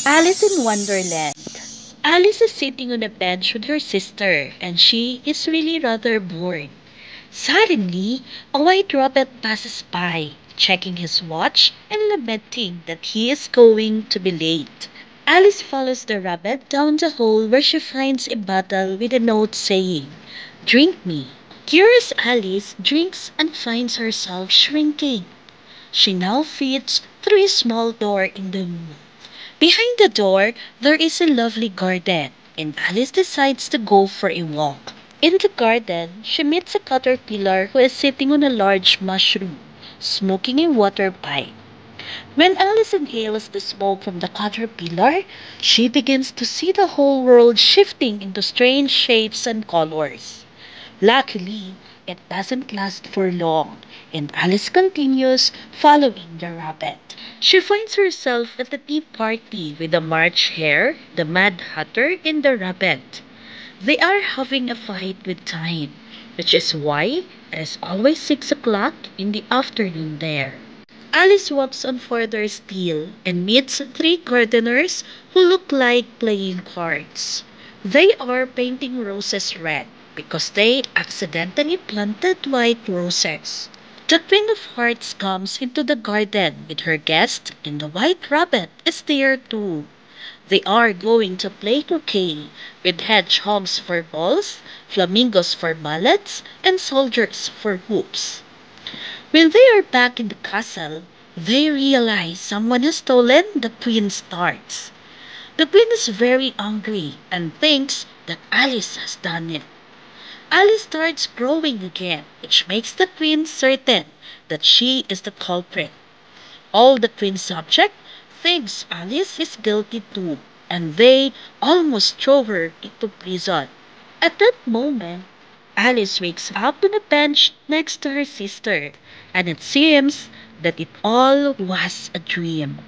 Alice in Wonderland. Alice is sitting on a bench with her sister, and she is really rather bored. Suddenly, a white rabbit passes by, checking his watch and lamenting that he is going to be late. Alice follows the rabbit down the hole where she finds a bottle with a note saying, "Drink me." Curious Alice drinks and finds herself shrinking. She now fits through a small door in the room. Behind the door, there is a lovely garden, and Alice decides to go for a walk. In the garden, she meets a caterpillar who is sitting on a large mushroom, smoking a water pipe. When Alice inhales the smoke from the caterpillar, she begins to see the whole world shifting into strange shapes and colors. Luckily, it doesn't last for long, and Alice continues following the rabbit. She finds herself at a tea party with the March Hare, the Mad Hatter, and the rabbit. They are having a fight with time, which is why it is always 6 o'clock in the afternoon there. Alice walks on further still and meets three gardeners who look like playing cards. They are painting roses red because they accidentally planted white roses. The Queen of Hearts comes into the garden with her guest, and the white rabbit is there too. They are going to play croquet with hedgehogs for balls, flamingos for mallets, and soldiers for hoops. When they are back in the castle, they realize someone has stolen the queen's tarts. The queen is very angry and thinks that Alice has done it. Alice starts growing again, which makes the queen certain that she is the culprit. All the queen's subjects thinks Alice is guilty too, and they almost throw her into prison. At that moment, Alice wakes up on a bench next to her sister, and it seems that it all was a dream.